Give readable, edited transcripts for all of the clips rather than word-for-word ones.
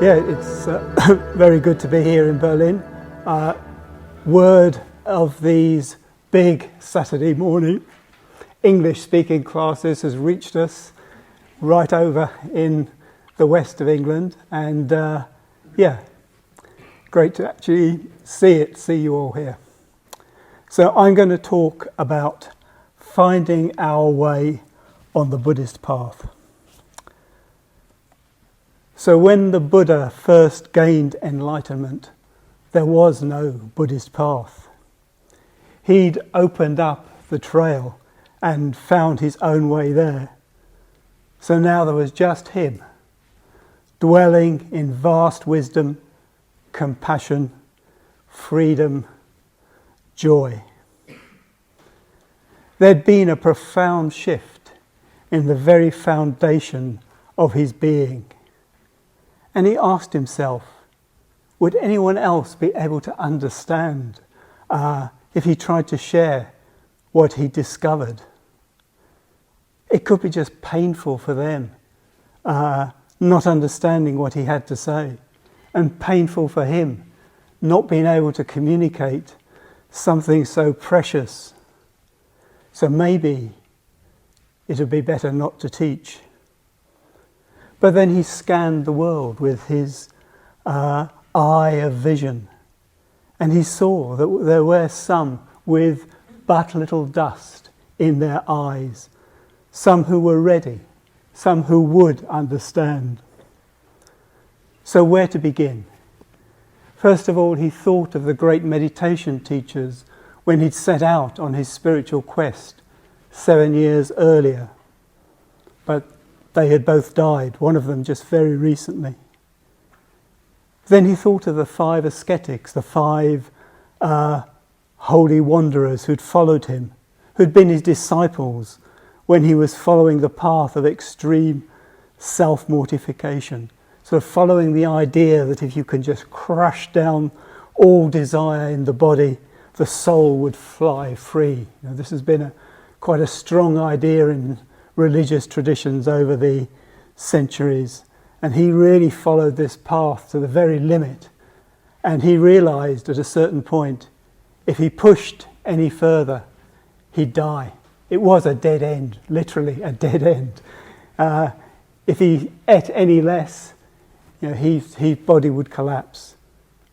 Yeah, it's very good to be here in Berlin. Word of these big Saturday morning English speaking classes has reached us right over in the west of England, and yeah, great to actually see you all here. So I'm going to talk about finding our way on the Buddhist path. So when the Buddha first gained enlightenment, there was no Buddhist path. He'd opened up the trail and found his own way there. So now there was just him, dwelling in vast wisdom, compassion, freedom, joy. There'd been a profound shift in the very foundation of his being. And he asked himself, would anyone else be able to understand if he tried to share what he discovered? It could be just painful for them, not understanding what he had to say, and painful for him, not being able to communicate something so precious. So maybe it would be better not to teach. But then he scanned the world with his eye of vision, and he saw that there were some with but little dust in their eyes, some who were ready, some who would understand. So where to begin? First of all, he thought of the great meditation teachers when he'd set out on his spiritual quest 7 years earlier. But they had both died, one of them just very recently. Then he thought of the 5 ascetics, the 5 holy wanderers who'd followed him, who'd been his disciples when he was following the path of extreme self-mortification, sort of following the idea that if you can just crush down all desire in the body, the soul would fly free. You know, this has been quite a strong idea in religious traditions over the centuries, and he really followed this path to the very limit, and he realized at a certain point if he pushed any further he'd die. It was a dead end, literally a dead end. If he ate any less, his body would collapse.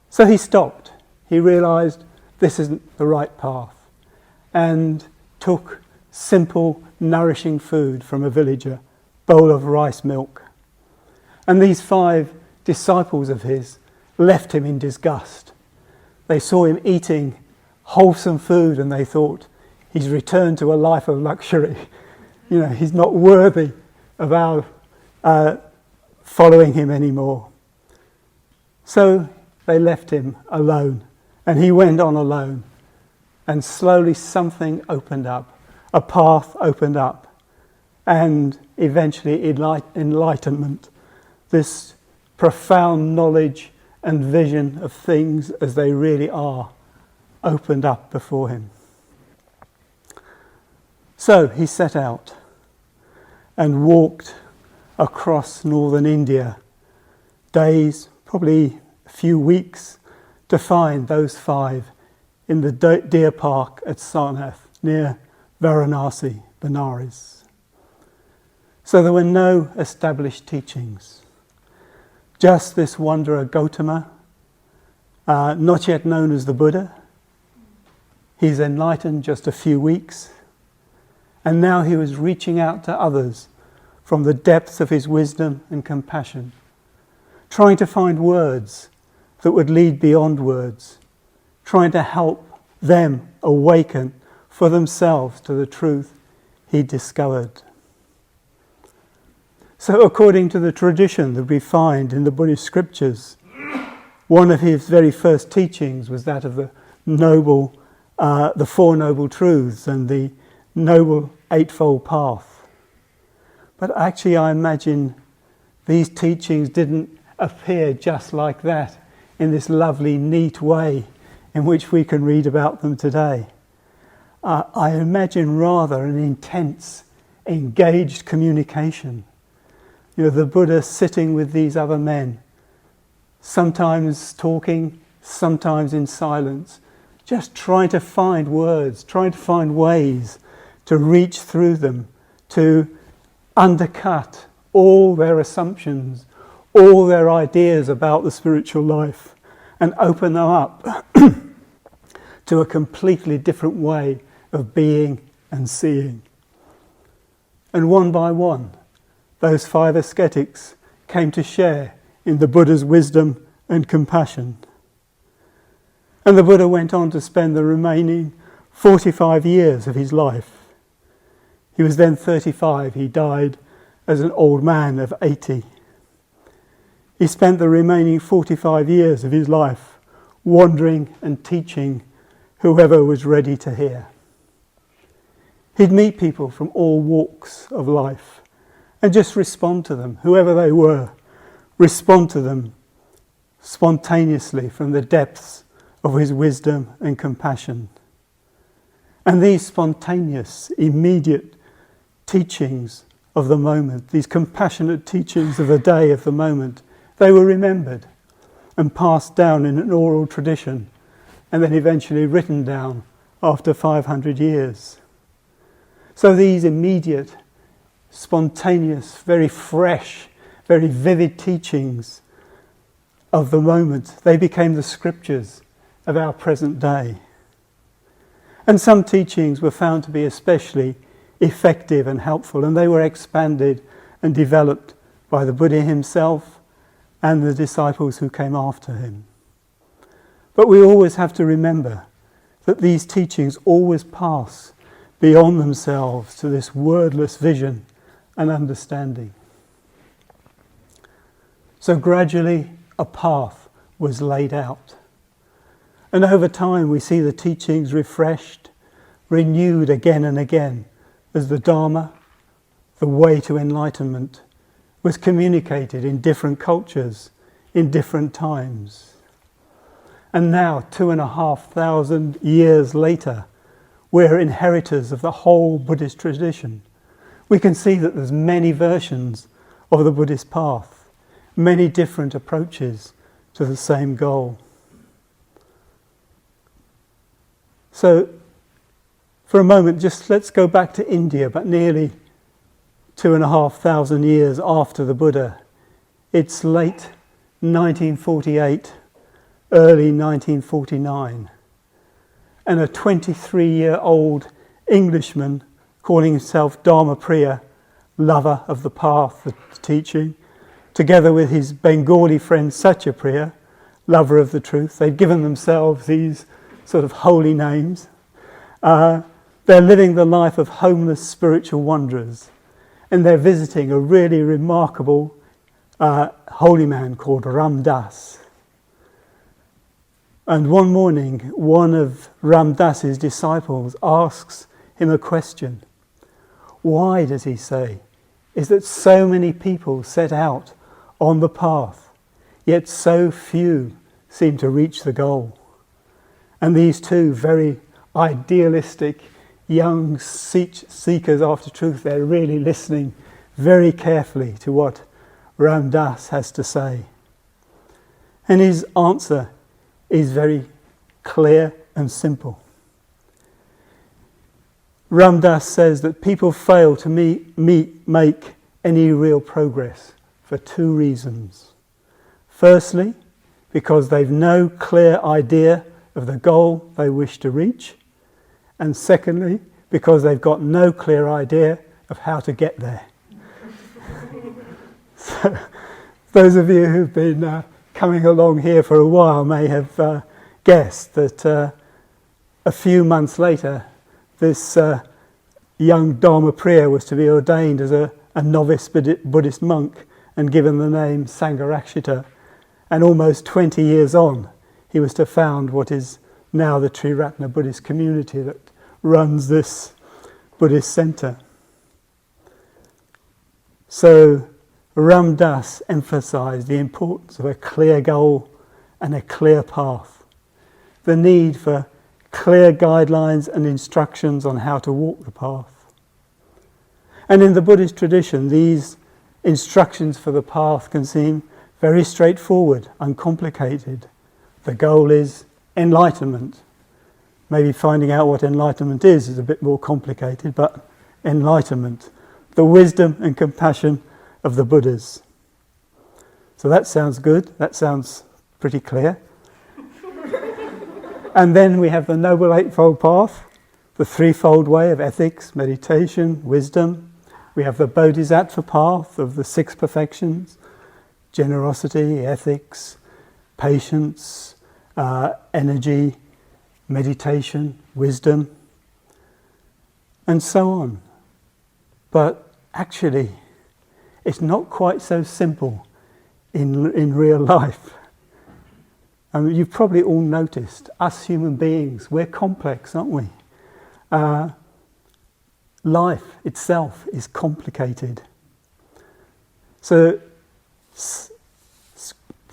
So he stopped. He realized this isn't the right path, and took simple, nourishing food from a villager, bowl of rice milk. And these 5 disciples of his left him in disgust. They saw him eating wholesome food and they thought, he's returned to a life of luxury. He's not worthy of our following him anymore. So they left him alone, and he went on alone, and slowly something opened up. A path opened up, and eventually enlightenment, this profound knowledge and vision of things as they really are, opened up before him. So he set out and walked across northern India, days, probably a few weeks, to find those 5 in the deer park at Sarnath, near Varanasi, Benares. So there were no established teachings. Just this wanderer Gautama, not yet known as the Buddha. He's enlightened just a few weeks, and now he was reaching out to others from the depths of his wisdom and compassion, trying to find words that would lead beyond words, trying to help them awaken for themselves to the truth he discovered. So according to the tradition that we find in the Buddhist scriptures, one of his very first teachings was that of the 4 noble truths and the noble eightfold path. But actually I imagine these teachings didn't appear just like that in this lovely, neat way in which we can read about them today. I imagine rather an intense, engaged communication. The Buddha sitting with these other men, sometimes talking, sometimes in silence, just trying to find words, trying to find ways to reach through them, to undercut all their assumptions, all their ideas about the spiritual life, and open them up to a completely different way of being and seeing. And one by one, those 5 ascetics came to share in the Buddha's wisdom and compassion. And the Buddha went on to spend the remaining 45 years of his life. He was then 35. He died as an old man of 80. He spent the remaining 45 years of his life wandering and teaching whoever was ready to hear. He'd meet people from all walks of life and just respond to them, whoever they were, respond to them spontaneously from the depths of his wisdom and compassion. And these spontaneous, immediate teachings of the moment, these compassionate teachings of the day, of the moment, they were remembered and passed down in an oral tradition and then eventually written down after 500 years. So these immediate, spontaneous, very fresh, very vivid teachings of the moment, they became the scriptures of our present day. And some teachings were found to be especially effective and helpful, and they were expanded and developed by the Buddha himself and the disciples who came after him. But we always have to remember that these teachings always pass beyond themselves to this wordless vision and understanding. So gradually a path was laid out. And over time we see the teachings refreshed, renewed again and again as the Dharma, the way to enlightenment, was communicated in different cultures, in different times. And now, 2,500 years later, we're inheritors of the whole Buddhist tradition. We can see that there's many versions of the Buddhist path, many different approaches to the same goal. So, for a moment, just let's go back to India, but nearly 2,500 years after the Buddha. It's late 1948, early 1949. And a 23-year-old Englishman calling himself Dharmapriya, lover of the path, the teaching, together with his Bengali friend Satyapriya, lover of the truth. They'd given themselves these sort of holy names. They're living the life of homeless spiritual wanderers, and they're visiting a really remarkable holy man called Ram Dass. And one morning, one of Ram Dass's disciples asks him a question. Why, does he say, is that so many people set out on the path, yet so few seem to reach the goal? And these two very idealistic young seekers after truth, they're really listening very carefully to what Ram Dass has to say. And his answer is very clear and simple. Ram Dass says that people fail to make any real progress for 2 reasons. Firstly, because they've no clear idea of the goal they wish to reach, and secondly, because they've got no clear idea of how to get there. So, those of you who've been coming along here for a while may have guessed that a few months later this young Dharmapriya was to be ordained as a novice Buddhist monk and given the name Sangharakshita, and almost 20 years on he was to found what is now the Triratna Buddhist community that runs this Buddhist centre. So Ram Dass emphasised the importance of a clear goal and a clear path, the need for clear guidelines and instructions on how to walk the path. And in the Buddhist tradition, these instructions for the path can seem Very straightforward, uncomplicated. The goal is enlightenment. Maybe finding out what enlightenment is a bit more complicated, but enlightenment. The wisdom and compassion of the Buddhas. So that sounds good. That sounds pretty clear. And then we have the Noble Eightfold Path, the threefold way of ethics, meditation, wisdom. We have the Bodhisattva path of the six perfections, generosity, ethics, patience, energy, meditation, wisdom, and so on. But actually, it's not quite so simple in real life. I mean, you've probably all noticed, us human beings, we're complex, aren't we? Life itself is complicated. So,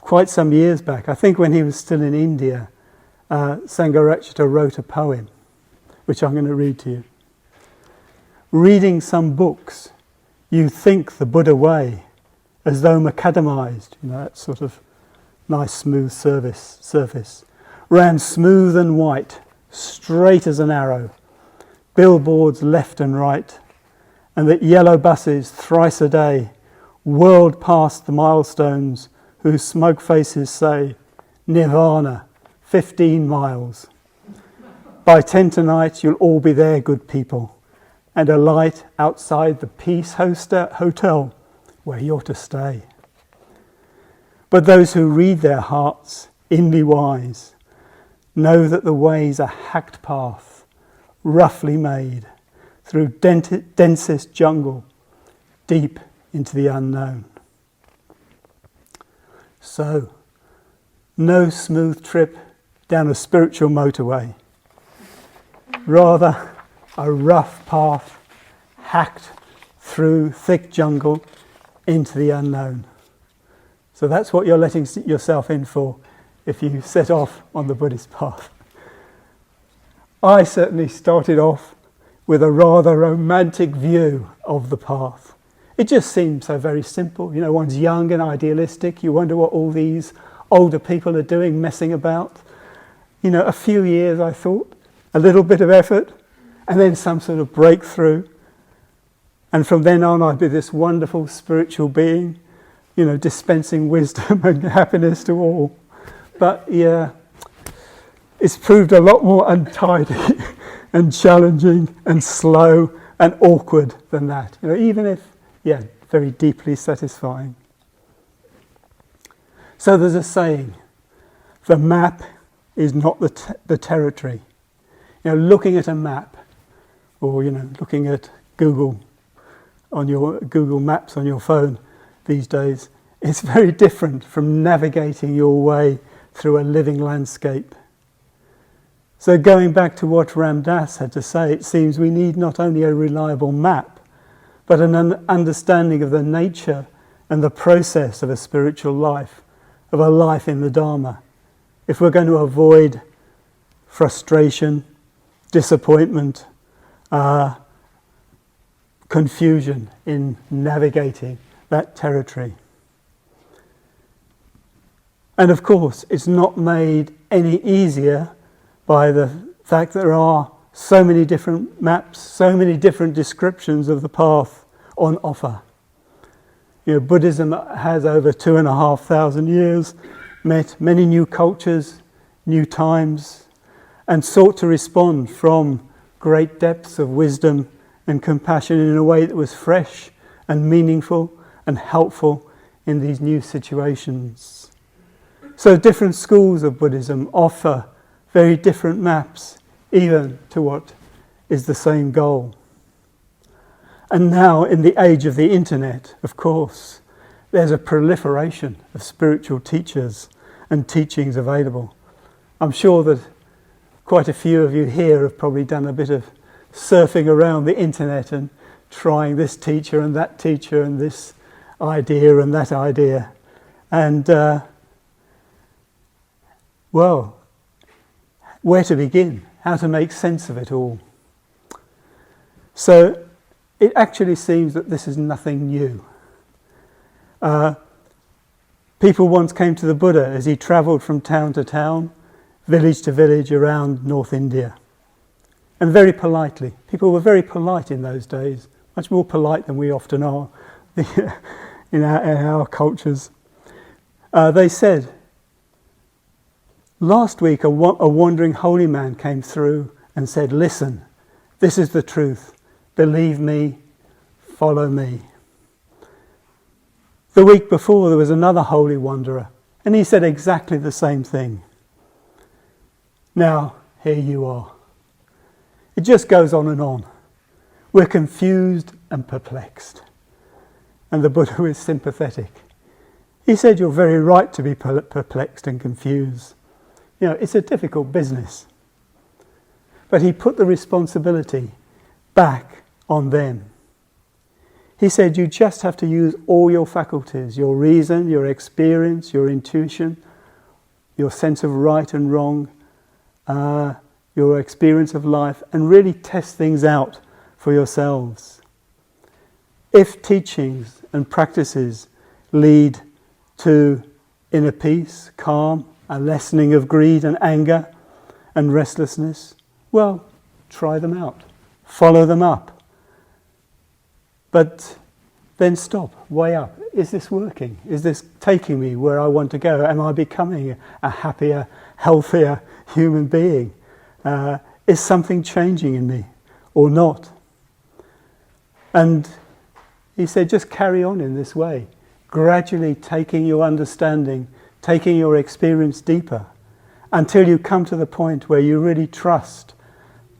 quite some years back, I think when he was still in India, Sangharakshita wrote a poem, which I'm going to read to you. Reading some books, you think the Buddha way, as though macadamized, that sort of nice smooth surface, ran smooth and white, straight as an arrow, billboards left and right, and that yellow buses thrice a day whirled past the milestones whose smoke faces say, Nirvana, 15 miles. By 10 tonight you'll all be there, good people, and a light outside the Peace Hotel where you're to stay. But those who read their hearts, inly wise, know that the way's a hacked path, roughly made, through densest jungle, deep into the unknown. So, no smooth trip down a spiritual motorway, rather a rough path hacked through thick jungle into the unknown. So that's what you're letting yourself in for if you set off on the Buddhist path. I certainly started off with a rather romantic view of the path. It just seemed so very simple. One's young and idealistic. You wonder what all these older people are doing, messing about. A few years, I thought, a little bit of effort, and then some sort of breakthrough. And from then on, I'd be this wonderful spiritual being, dispensing wisdom and happiness to all. But yeah, it's proved a lot more untidy and challenging and slow and awkward than that. Even if, very deeply satisfying. So there's a saying, the map is not the territory. Looking at a map, or looking at Google Maps on your phone these days, it's very different from navigating your way through a living landscape. So going back to what Ram Dass had to say, it seems we need not only a reliable map, but an understanding of the nature and the process of a spiritual life, of a life in the Dharma, if we're going to avoid frustration, disappointment, confusion in navigating that territory. And of course, it's not made any easier by the fact that there are so many different maps, so many different descriptions of the path on offer. Buddhism has over 2,500 years, met many new cultures, new times, and sought to respond from great depths of wisdom and compassion in a way that was fresh and meaningful and helpful in these new situations. So different schools of Buddhism offer very different maps, even to what is the same goal. And now, in the age of the internet, of course, there's a proliferation of spiritual teachers and teachings available. I'm sure that quite a few of you here have probably done a bit of surfing around the internet and trying this teacher and that teacher and this idea and that idea. And, where to begin? How to make sense of it all? So it actually seems that this is nothing new. People once came to the Buddha as he travelled from town to town, village to village around North India. And very politely. People were very polite in those days, much more polite than we often are in our cultures. They said, last week a wandering holy man came through and said, listen, this is the truth. Believe me, follow me. The week before there was another holy wanderer and he said exactly the same thing. Now, here you are. It just goes on and on. We're confused and perplexed. And the Buddha was sympathetic. He said, you're very right to be perplexed and confused. You know, it's a difficult business. But he put the responsibility back on them. He said, you just have to use all your faculties, your reason, your experience, your intuition, your sense of right and wrong, your experience of life, and really test things out for yourselves. If teachings and practices lead to inner peace, calm, a lessening of greed and anger and restlessness, well, try them out, follow them up. But then stop, weigh up. Is this working? Is this taking me where I want to go? Am I becoming a happier, healthier human being? Is something changing in me or not? And he said, just carry on in this way, gradually taking your understanding, taking your experience deeper, until you come to the point where you really trust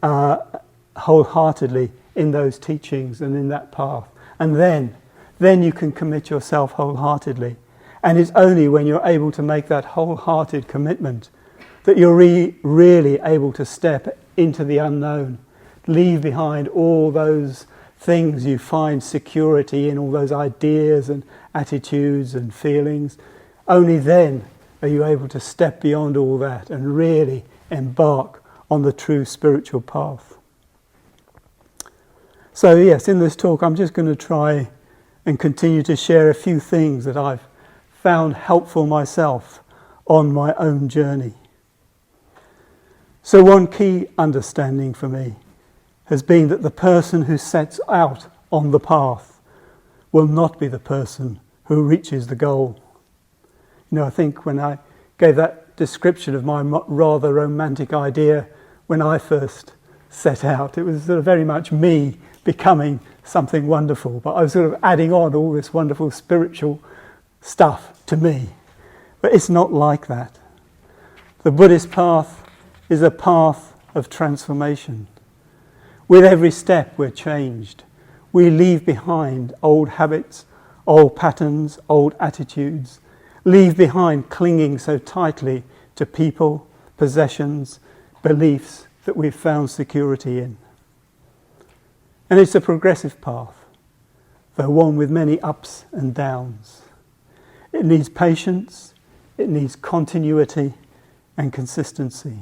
wholeheartedly in those teachings and in that path. And then you can commit yourself wholeheartedly. And it's only when you're able to make that wholehearted commitment that you're really able to step into the unknown, leave behind all those things you find security in, all those ideas and attitudes and feelings. Only then are you able to step beyond all that and really embark on the true spiritual path. So yes, in this talk I'm just going to try and continue to share a few things that I've found helpful myself on my own journey. So one key understanding for me has been that the person who sets out on the path will not be the person who reaches the goal. You know, I think when I gave that description of my rather romantic idea when I first set out, it was sort of very much me becoming something wonderful, but I was sort of adding on all this wonderful spiritual stuff to me. But it's not like that. The Buddhist path is a path of transformation. With every step we're changed. We leave behind old habits, old patterns, old attitudes, leave behind clinging so tightly to people, possessions, beliefs that we've found security in. And it's a progressive path, though one with many ups and downs. It needs patience, it needs continuity and consistency.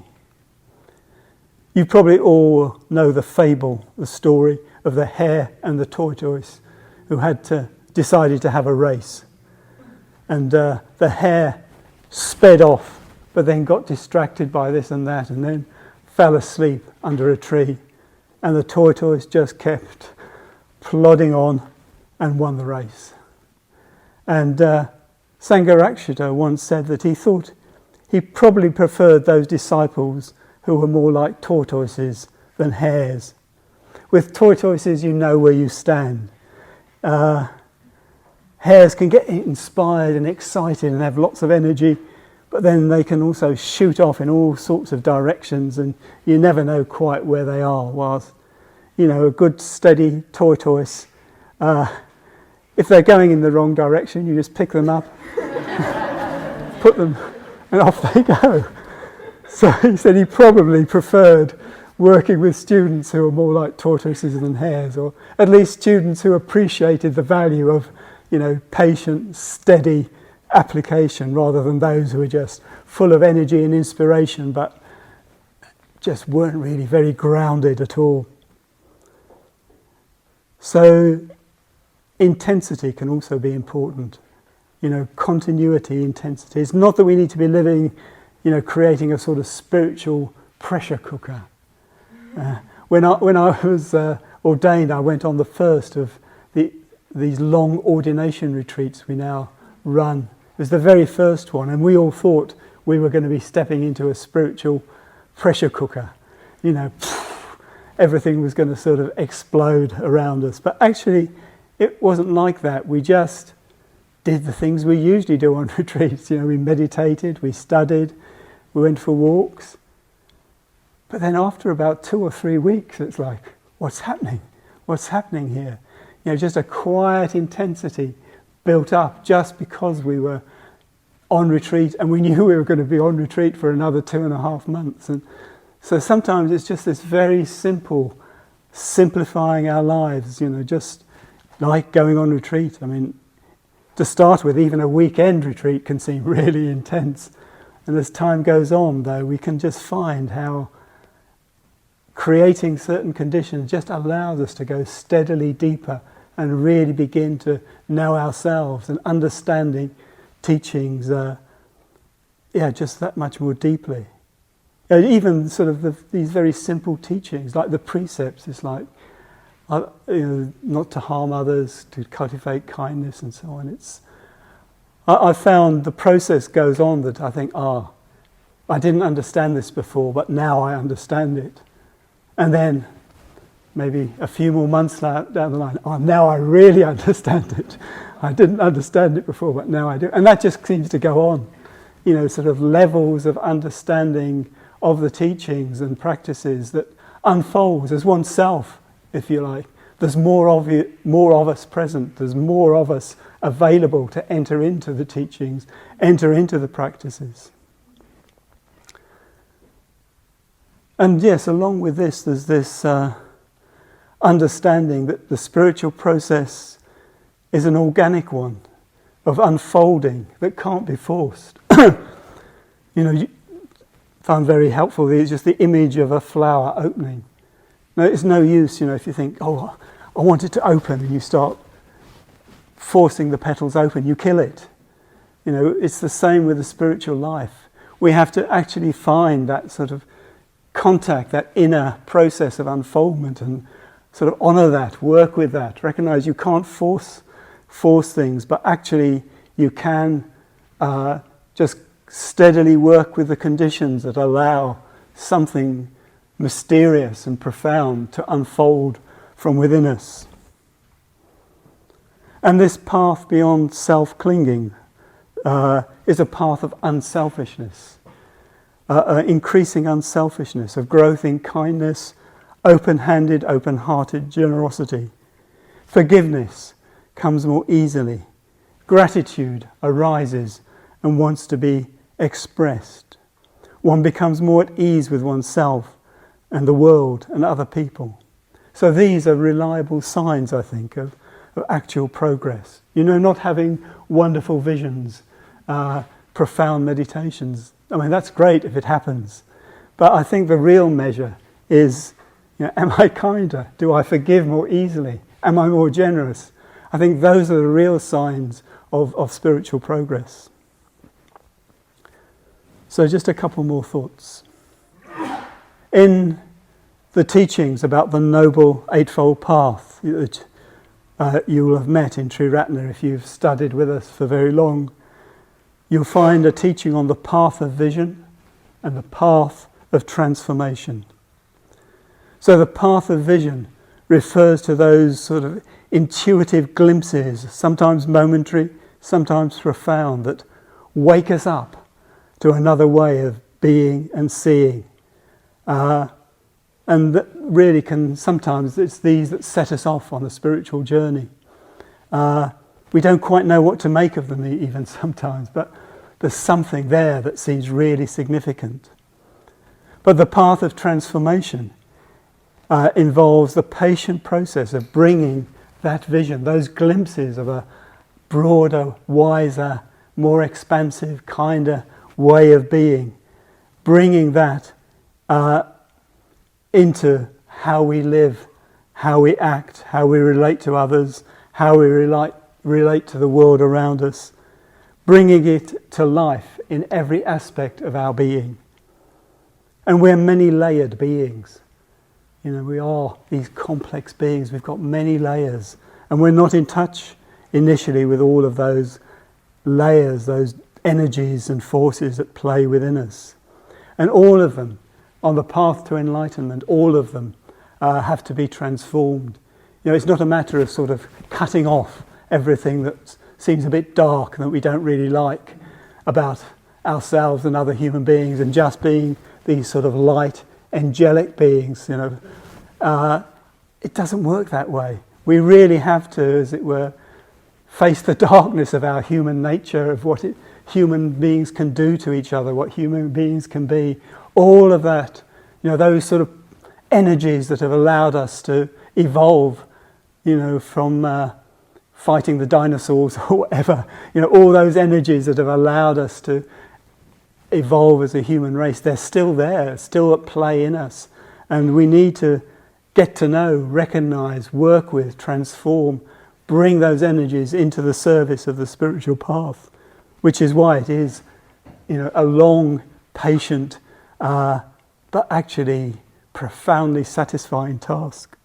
You probably all know the fable, the story of the hare and the tortoise who decided to have a race. And the hare sped off, but then got distracted by this and that, and then fell asleep under a tree. And the tortoise just kept plodding on and won the race. And Sangharakshita once said that he thought he probably preferred those disciples who were more like tortoises than hares. With tortoises, you know where you stand. Hares can get inspired and excited and have lots of energy, but then they can also shoot off in all sorts of directions and you never know quite where they are. Whilst, you know, a good steady tortoise, if they're going in the wrong direction, you just pick them up, put them, and off they go. So he said he probably preferred working with students who were more like tortoises than hares, or at least students who appreciated the value of, you know, patient, steady application, rather than those who were just full of energy and inspiration, but just weren't really very grounded at all. So intensity can also be important. continuity, intensity. It's not that we need to be living, creating a sort of spiritual pressure cooker. When I was ordained, I went on the first of these long ordination retreats we now run. It was the very first one, and we all thought we were going to be stepping into a spiritual pressure cooker. Everything was going to sort of explode around us. But actually, it wasn't like that. We just did the things we usually do on retreats. We meditated, we studied, we went for walks. But then after about 2 or 3 weeks, it's like, what's happening? What's happening here? Just a quiet intensity built up just because we were on retreat, and we knew we were going to be on retreat for another 2.5 months. And so sometimes it's just this very simple simplifying our lives, just like going on retreat. I mean, to start with, even a weekend retreat can seem really intense. And as time goes on, though, we can just find how creating certain conditions just allows us to go steadily deeper and really begin to know ourselves and understanding teachings, just that much more deeply. Even sort of these very simple teachings, like the precepts, it's like, not to harm others, to cultivate kindness and so on. I found the process goes on that I think, I didn't understand this before, but now I understand it. And then maybe a few more months down the line, now I really understand it. I didn't understand it before, but now I do. And that just seems to go on. Sort of levels of understanding of the teachings and practices that unfolds as oneself, if you like. There's more of us present. There's more of us available to enter into the teachings, enter into the practices. And yes, along with this, there's this understanding that the spiritual process is an organic one of unfolding that can't be forced. Found very helpful is just the image of a flower opening. Now, it's no use, if you think, I want it to open, and you start forcing the petals open, you kill it. It's the same with the spiritual life. We have to actually find that sort of contact, that inner process of unfoldment, and sort of honour that, work with that, recognise you can't force things, but actually you can just steadily work with the conditions that allow something mysterious and profound to unfold from within us. And this path beyond self-clinging is a path of unselfishness, increasing unselfishness, of growth in kindness, open-handed, open-hearted generosity. Forgiveness comes more easily. Gratitude arises and wants to be expressed. One becomes more at ease with oneself and the world and other people. So these are reliable signs, I think, of actual progress. Not having wonderful visions, profound meditations. I mean, that's great if it happens. But I think the real measure is, am I kinder? Do I forgive more easily? Am I more generous? I think those are the real signs of spiritual progress. So just a couple more thoughts. In the teachings about the Noble Eightfold Path that you will have met in Triratna if you've studied with us for very long, you'll find a teaching on the path of vision and the path of transformation. So the path of vision refers to those sort of intuitive glimpses, sometimes momentary, sometimes profound, that wake us up to another way of being and seeing. And that really can, sometimes it's these that set us off on a spiritual journey. We don't quite know what to make of them even sometimes, but there's something there that seems really significant. But the path of transformation involves the patient process of bringing that vision, those glimpses of a broader, wiser, more expansive, kinder way of being, bringing that into how we live, how we act, how we relate to others, how we relate to the world around us. bringing it to life in every aspect of our being. And we're many-layered beings. We are these complex beings. We've got many layers. And we're not in touch initially with all of those layers, those energies and forces that play within us. And all of them, on the path to enlightenment, all of them have to be transformed. It's not a matter of sort of cutting off everything that seems a bit dark and that we don't really like about ourselves and other human beings and just being these sort of light, angelic beings. It doesn't work that way. We really have to, as it were, face the darkness of our human nature, of what human beings can do to each other, what human beings can be. All of that, those sort of energies that have allowed us to evolve, from fighting the dinosaurs or whatever, all those energies that have allowed us to evolve as a human race, they're still there, still at play in us. And we need to get to know, recognize, work with, transform, bring those energies into the service of the spiritual path, which is why it is, a long, patient, but actually profoundly satisfying task.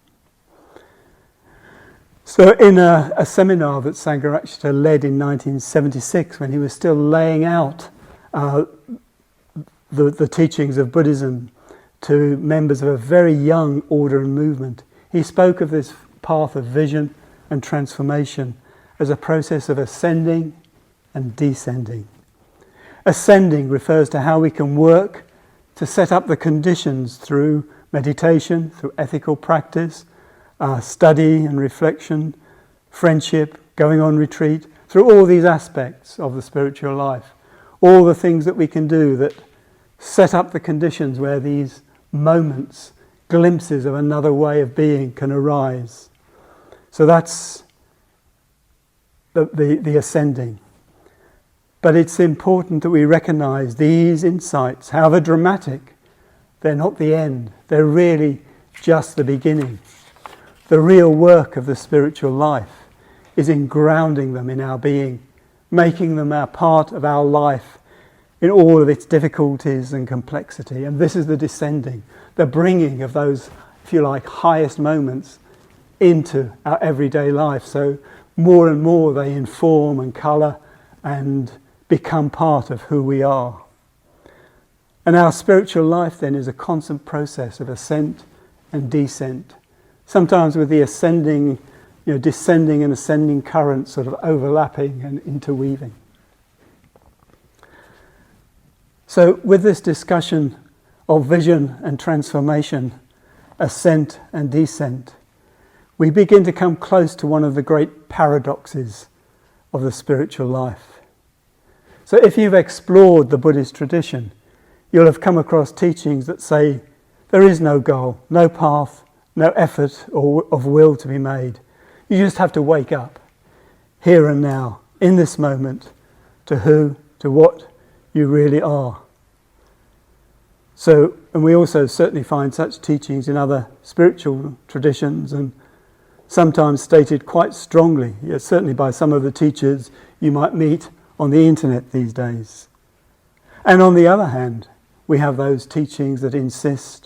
So in a seminar that Sangharakshita led in 1976, when he was still laying out the teachings of Buddhism to members of a very young order and movement, he spoke of this path of vision and transformation as a process of ascending and descending. Ascending refers to how we can work to set up the conditions through meditation, through ethical practice, study and reflection, friendship, going on retreat, through all these aspects of the spiritual life. All the things that we can do that set up the conditions where these moments, glimpses of another way of being can arise. So that's the ascending. But it's important that we recognize these insights, however dramatic, they're not the end. They're really just the beginning. The real work of the spiritual life is in grounding them in our being, making them a part of our life in all of its difficulties and complexity. And this is the descending, the bringing of those, if you like, highest moments into our everyday life. So more and more they inform and colour and become part of who we are. And our spiritual life then is a constant process of ascent and descent. Sometimes with the ascending, descending and ascending currents sort of overlapping and interweaving. So with this discussion of vision and transformation, ascent and descent, we begin to come close to one of the great paradoxes of the spiritual life. So if you've explored the Buddhist tradition, you'll have come across teachings that say there is no goal, no path, no effort of will to be made. You just have to wake up, here and now, in this moment, to who, to what you really are. So, and we also certainly find such teachings in other spiritual traditions, and sometimes stated quite strongly, certainly by some of the teachers you might meet on the internet these days. And on the other hand, we have those teachings that insist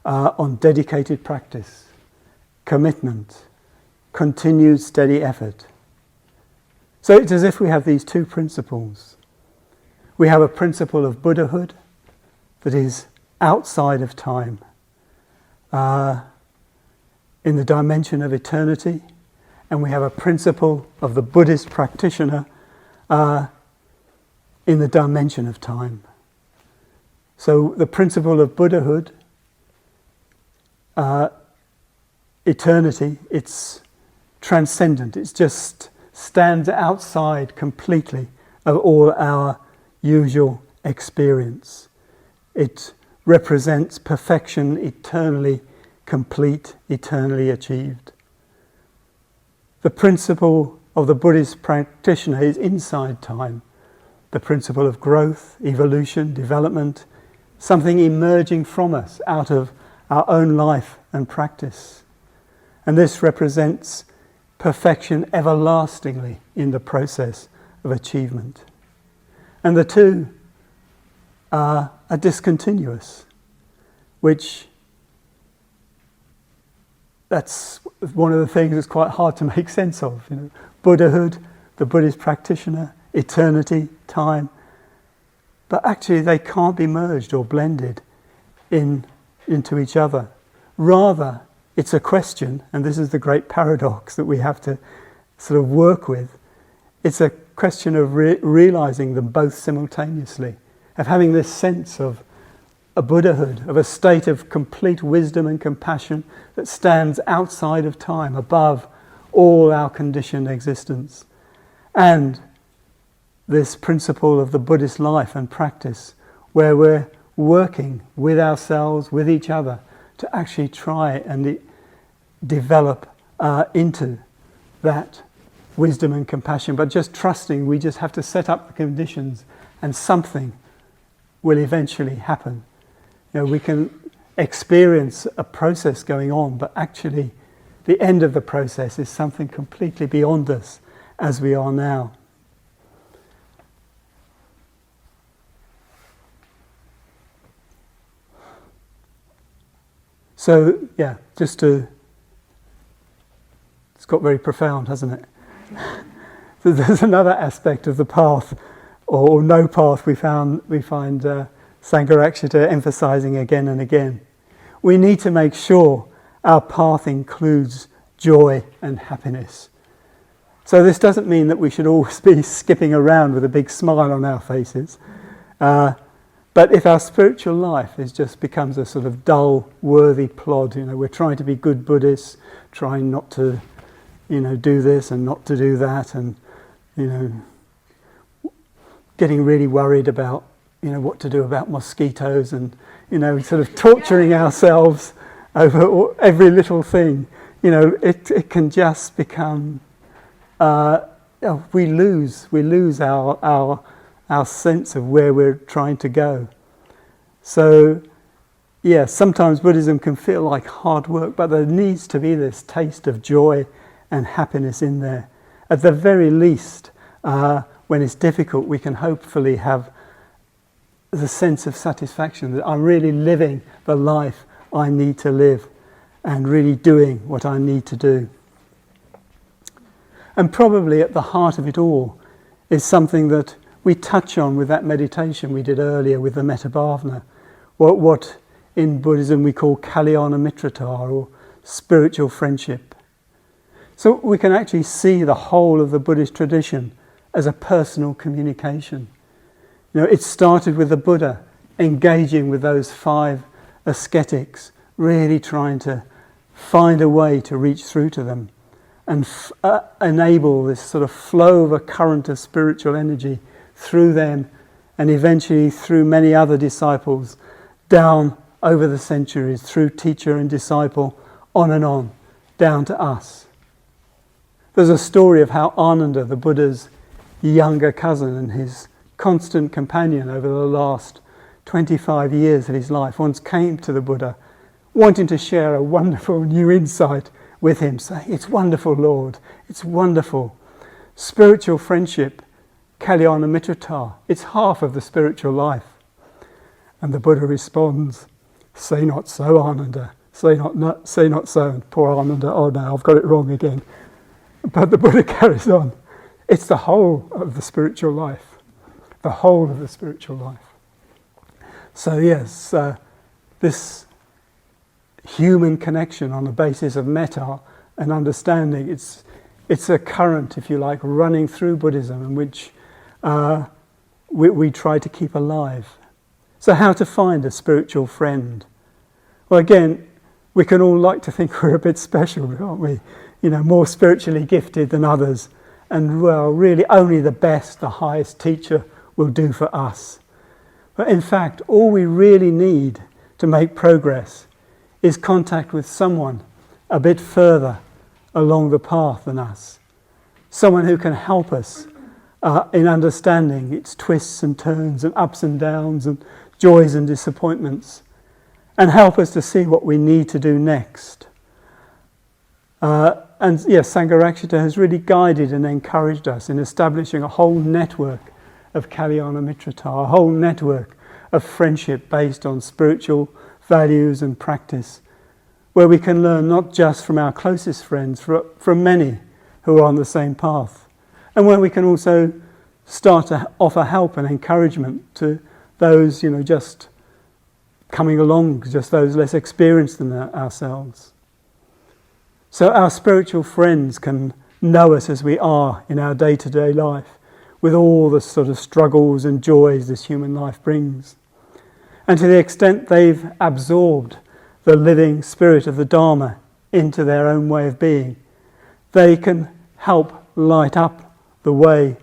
on dedicated practice, commitment, continued steady effort. So it's as if we have these two principles. We have a principle of Buddhahood that is outside of time, in the dimension of eternity, and we have a principle of the Buddhist practitioner in the dimension of time. So the principle of Buddhahood, eternity, it's transcendent, it just stands outside completely of all our usual experience. It represents perfection, eternally complete, eternally achieved. The principle of the Buddhist practitioner is inside time. The principle of growth, evolution, development, something emerging from us out of our own life and practice. And this represents perfection everlastingly in the process of achievement. And the two are discontinuous, which that's one of the things that's quite hard to make sense of. Buddhahood, the Buddhist practitioner, eternity, time. But actually they can't be merged or blended into each other. Rather, it's a question, and this is the great paradox that we have to sort of work with. It's a question of realizing them both simultaneously, of having this sense of a Buddhahood, of a state of complete wisdom and compassion that stands outside of time, above all our conditioned existence. And this principle of the Buddhist life and practice, where we're working with ourselves, with each other, to actually try and develop into that wisdom and compassion, but just trusting we just have to set up the conditions and something will eventually happen. We can experience a process going on, but actually the end of the process is something completely beyond us as we are now. So, it's got very profound, hasn't it? So there's another aspect of the path, or no path, we find Sangharakshita emphasizing again and again. We need to make sure our path includes joy and happiness. So this doesn't mean that we should always be skipping around with a big smile on our faces. But if our spiritual life just becomes a sort of dull, worthy plod, we're trying to be good Buddhists, trying not to, do this and not to do that, and, getting really worried about, what to do about mosquitoes, and, sort of torturing ourselves over every little thing, it can just become, we lose our sense of where we're trying to go. So, sometimes Buddhism can feel like hard work, but there needs to be this taste of joy and happiness in there. At the very least, when it's difficult, we can hopefully have the sense of satisfaction that I'm really living the life I need to live and really doing what I need to do. And probably at the heart of it all is something that we touch on with that meditation we did earlier with the Metta Bhavana, what in Buddhism we call Kalyana Mitrata, or spiritual friendship. So we can actually see the whole of the Buddhist tradition as a personal communication. It started with the Buddha engaging with those 5 ascetics, really trying to find a way to reach through to them and enable this sort of flow of a current of spiritual energy through them, and eventually through many other disciples, down over the centuries, through teacher and disciple, on, down to us. There's a story of how Ananda, the Buddha's younger cousin and his constant companion over the last 25 years of his life, once came to the Buddha wanting to share a wonderful new insight with him, saying, "It's wonderful, Lord, it's wonderful. Spiritual friendship, Kalyana Mitrata, it's half of the spiritual life." And the Buddha responds, "Say not so, Ananda, say not so." And poor Ananda, "Oh no, I've got it wrong again." But the Buddha carries on. It's the whole of the spiritual life. The whole of the spiritual life. So yes, this human connection on the basis of metta and understanding, it's a current, if you like, running through Buddhism, in which we try to keep alive. So how to find a spiritual friend? Well, again, we can all like to think we're a bit special, aren't we? More spiritually gifted than others. And, well, really only the best, the highest teacher will do for us. But in fact, all we really need to make progress is contact with someone a bit further along the path than us. Someone who can help us in understanding its twists and turns and ups and downs and joys and disappointments, and help us to see what we need to do next. And yes, Sangharakshita has really guided and encouraged us in establishing a whole network of Kalyana Mitrata, a whole network of friendship based on spiritual values and practice, where we can learn not just from our closest friends, from many who are on the same path, and where we can also start to offer help and encouragement to those, just coming along, just those less experienced than ourselves. So our spiritual friends can know us as we are in our day-to-day life, with all the sort of struggles and joys this human life brings. And to the extent they've absorbed the living spirit of the Dharma into their own way of being, they can help light up the way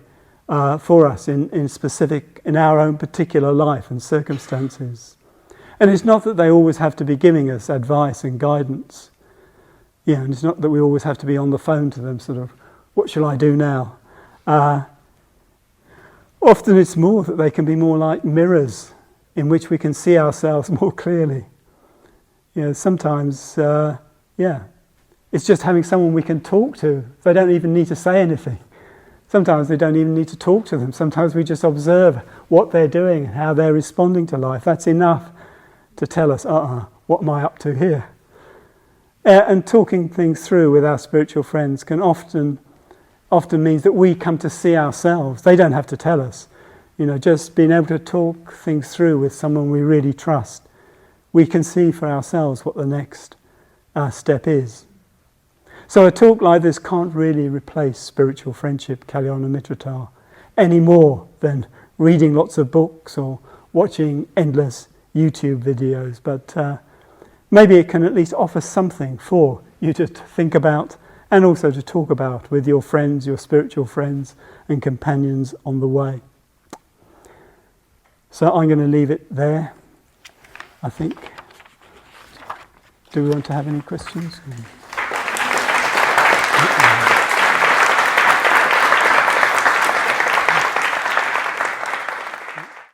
for us in our own particular life and circumstances. And it's not that they always have to be giving us advice and guidance. And it's not that we always have to be on the phone to them, sort of, what shall I do now? Often it's more that they can be more like mirrors in which we can see ourselves more clearly. Sometimes, it's just having someone we can talk to. They don't even need to say anything. Sometimes they don't even need to talk to them. Sometimes we just observe what they're doing and how they're responding to life. That's enough to tell us, what am I up to here? And talking things through with our spiritual friends can often means that we come to see ourselves. They don't have to tell us. Just being able to talk things through with someone we really trust, we can see for ourselves what the next step is. So a talk like this can't really replace spiritual friendship, Kalyana Mitrata, any more than reading lots of books or watching endless YouTube videos, but maybe it can at least offer something for you to think about and also to talk about with your friends, your spiritual friends and companions on the way. So I'm going to leave it there, I think. Do we want to have any questions?